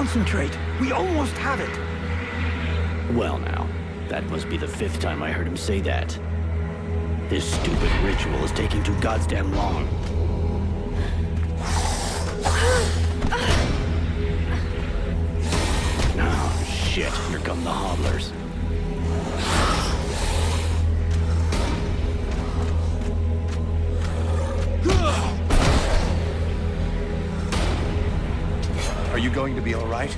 Concentrate. We almost have it. Well now, that must be the 5th time I heard him say that. This stupid ritual is taking too goddamn long. Oh, shit. Here come the hobblers. Are you going to be all right?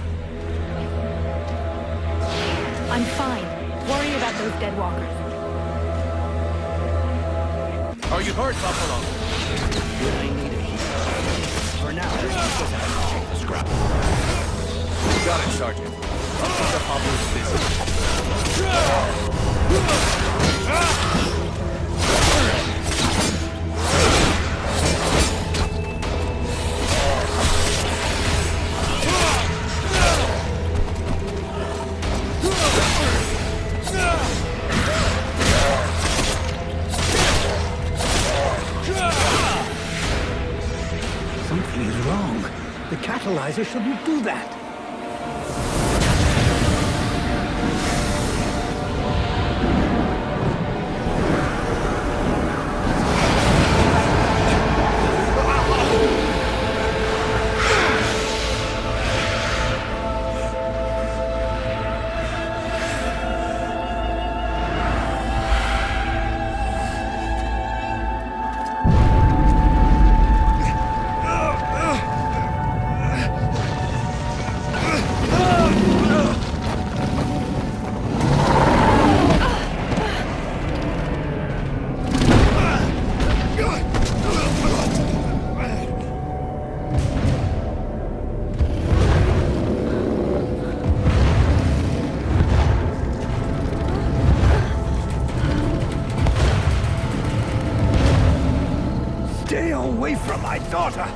I'm fine. Worry about those dead walkers. Are you hurt, Buffalo? Would I need a heal? For now, let's just have to check the scrap. Got it, Sergeant. I'll keep the hobblers Something is wrong. The catalyzer shouldn't do that. Stay away from my daughter!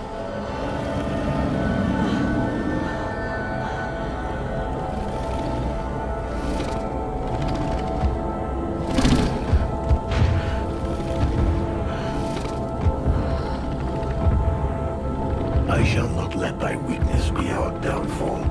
I shall not let thy weakness be our downfall.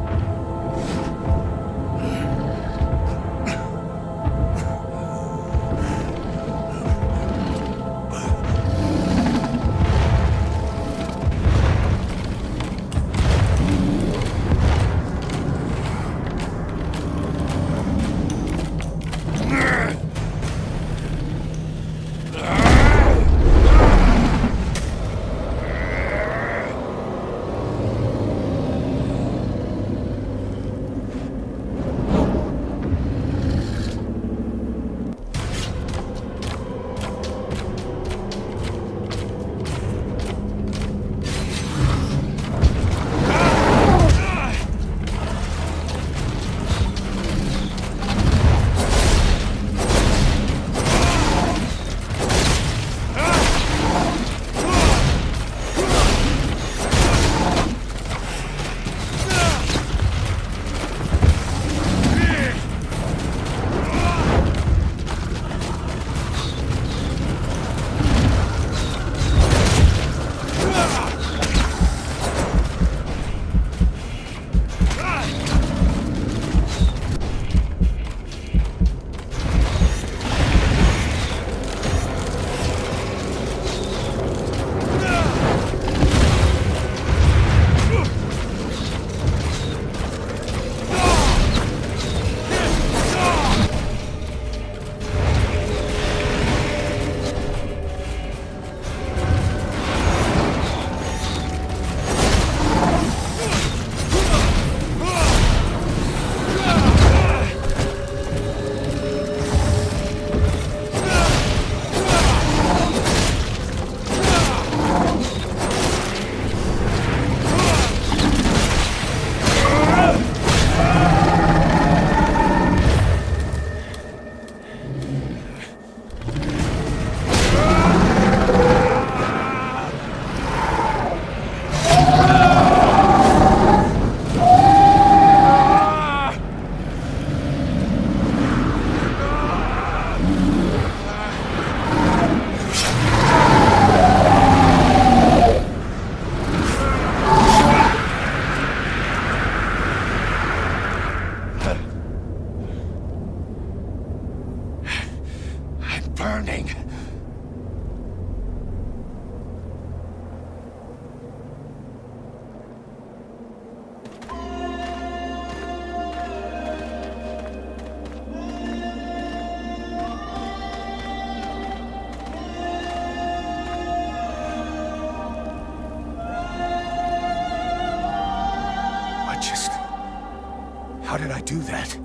How did I do that?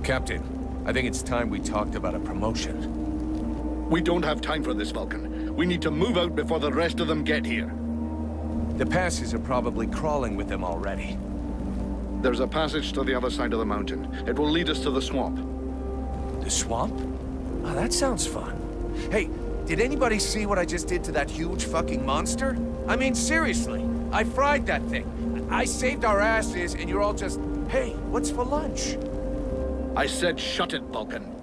Captain, I think it's time we talked about a promotion. We don't have time for this, Vulcan. We need to move out before the rest of them get here. The passes are probably crawling with them already. There's a passage to the other side of the mountain. It will lead us to the swamp. The swamp? Oh, that sounds fun. Hey, did anybody see what I just did to that huge fucking monster? I mean, seriously, I fried that thing. I saved our asses, and you're all just, hey, what's for lunch? I said shut it, Vulcan.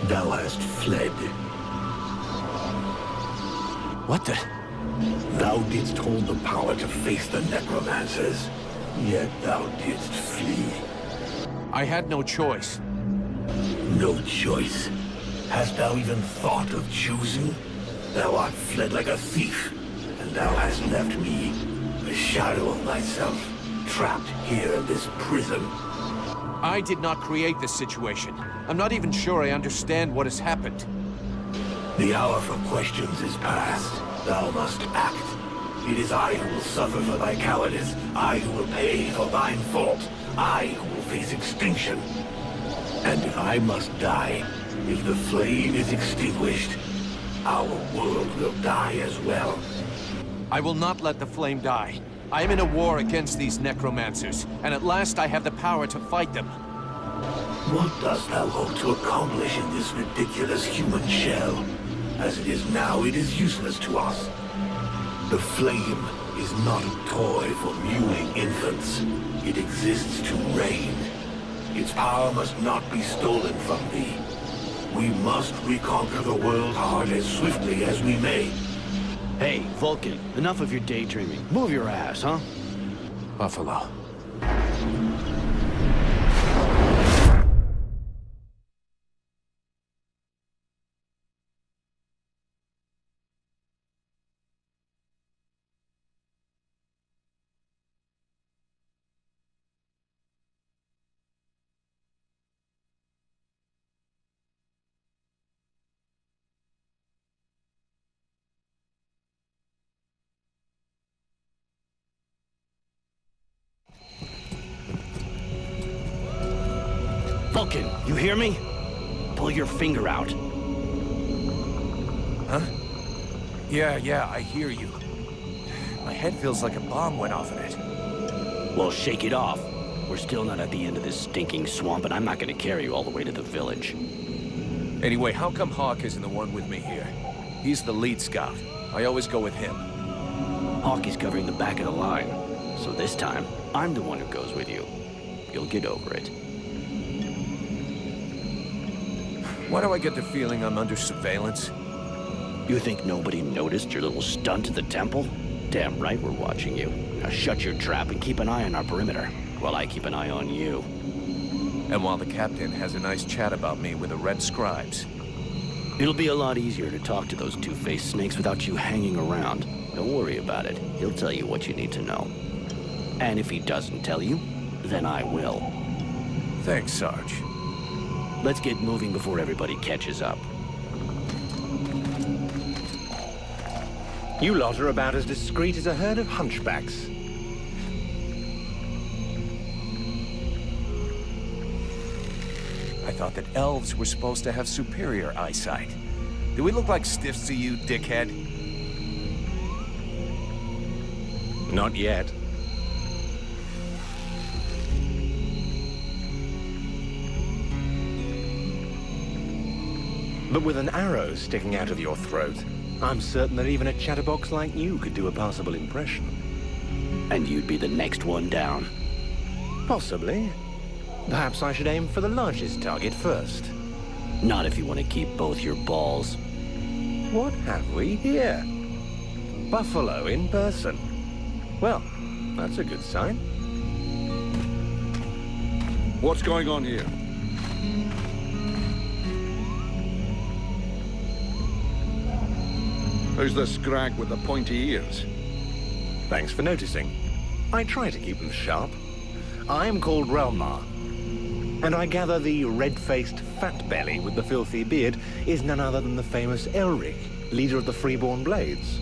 Thou hast fled. What the? Thou didst hold the power to face the necromancers, yet thou didst flee. I had no choice. No choice. Hast thou even thought of choosing? Thou art fled like a thief, and thou hast left me, a shadow of myself, trapped here in this prison. I did not create this situation. I'm not even sure I understand what has happened. The hour for questions is past. Thou must act. It is I who will suffer for thy cowardice. I who will pay for thine fault. I who will face extinction. And if I must die, if the flame is extinguished, our world will die as well. I will not let the flame die. I am in a war against these necromancers, and at last I have the power to fight them. What dost thou hope to accomplish in this ridiculous human shell? As it is now, it is useless to us. The flame is not a toy for mewing infants. It exists to reign. Its power must not be stolen from thee. We must reconquer the world heart as swiftly as we may. Hey, Vulcan, enough of your daydreaming. Move your ass, huh? Buffalo. Vulcan, you hear me? Pull your finger out. Huh? Yeah, I hear you. My head feels like a bomb went off in it. Well, shake it off. We're still not at the end of this stinking swamp, and I'm not gonna carry you all the way to the village. Anyway, how come Hawk isn't the one with me here? He's the lead scout. I always go with him. Hawk is covering the back of the line, so this time, I'm the one who goes with you. You'll get over it. Why do I get the feeling I'm under surveillance? You think nobody noticed your little stunt at the temple? Damn right we're watching you. Now shut your trap and keep an eye on our perimeter, while I keep an eye on you. And while the captain has a nice chat about me with the red scribes. It'll be a lot easier to talk to those two-faced snakes without you hanging around. Don't worry about it. He'll tell you what you need to know. And if he doesn't tell you, then I will. Thanks, Sarge. Let's get moving before everybody catches up. You lot are about as discreet as a herd of hunchbacks. I thought that elves were supposed to have superior eyesight. Do we look like stiffs to you, dickhead? Not yet. But with an arrow sticking out of your throat, I'm certain that even a chatterbox like you could do a passable impression. And you'd be the next one down. Possibly. Perhaps I should aim for the largest target first. Not if you want to keep both your balls. What have we here? Buffalo in person. Well, that's a good sign. What's going on here? Who's the scrag with the pointy ears? Thanks for noticing. I try to keep them sharp. I'm called Relmar, and I gather the red-faced fat belly with the filthy beard is none other than the famous Elric, leader of the Freeborn Blades.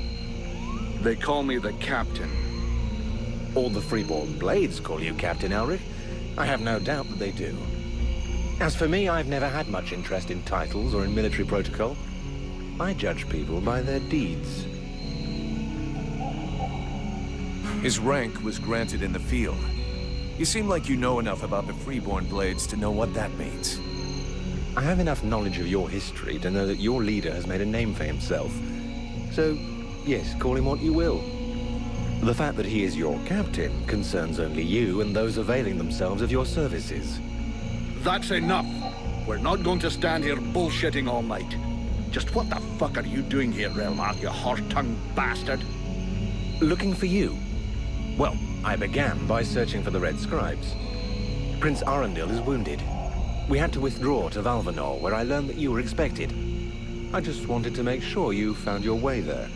They call me the Captain. All the Freeborn Blades call you Captain Elric. I have no doubt that they do. As for me, I've never had much interest in titles or in military protocol. I judge people by their deeds. His rank was granted in the field. You seem like you know enough about the Freeborn Blades to know what that means. I have enough knowledge of your history to know that your leader has made a name for himself. So, yes, call him what you will. The fact that he is your captain concerns only you and those availing themselves of your services. That's enough! We're not going to stand here bullshitting all night. Just what the fuck are you doing here, Relmar, you horse-tongued bastard? Looking for you. Well, I began by searching for the Red Scribes. Prince Arundel is wounded. We had to withdraw to Valvanor, where I learned that you were expected. I just wanted to make sure you found your way there.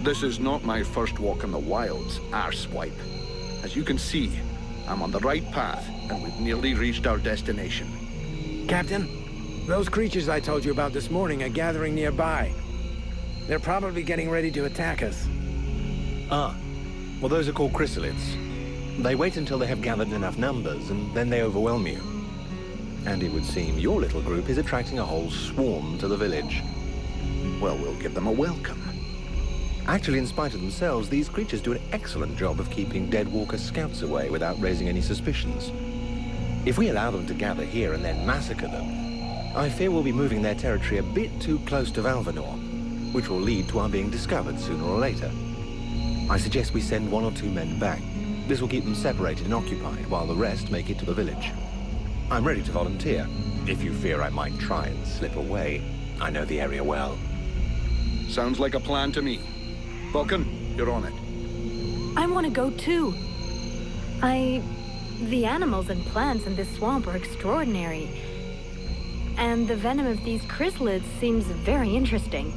This is not my first walk in the wilds, arswipe. As you can see, I'm on the right path, and we've nearly reached our destination. Captain, those creatures I told you about this morning are gathering nearby. They're probably getting ready to attack us. Ah. Well, those are called chrysalids. They wait until they have gathered enough numbers, and then they overwhelm you. And it would seem your little group is attracting a whole swarm to the village. Well, we'll give them a welcome. Actually, in spite of themselves, these creatures do an excellent job of keeping Deadwalker scouts away without raising any suspicions. If we allow them to gather here and then massacre them, I fear we'll be moving their territory a bit too close to Valvanor, which will lead to our being discovered sooner or later. I suggest we send 1 or 2 men back. This will keep them separated and occupied, while the rest make it to the village. I'm ready to volunteer, if you fear I might try and slip away. I know the area well. Sounds like a plan to me. Vulcan, you're on it. I want to go too. The animals and plants in this swamp are extraordinary. And the venom of these chrysalids seems very interesting.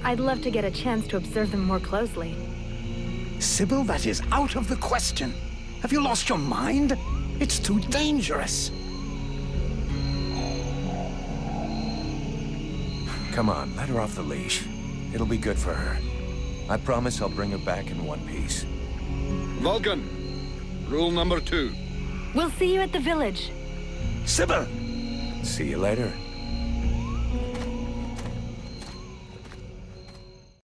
I'd love to get a chance to observe them more closely. Sybil, that is out of the question. Have you lost your mind? It's too dangerous. Come on, let her off the leash. It'll be good for her. I promise I'll bring her back in one piece. Vulcan, rule number 2. We'll see you at the village. Sybil! See you later.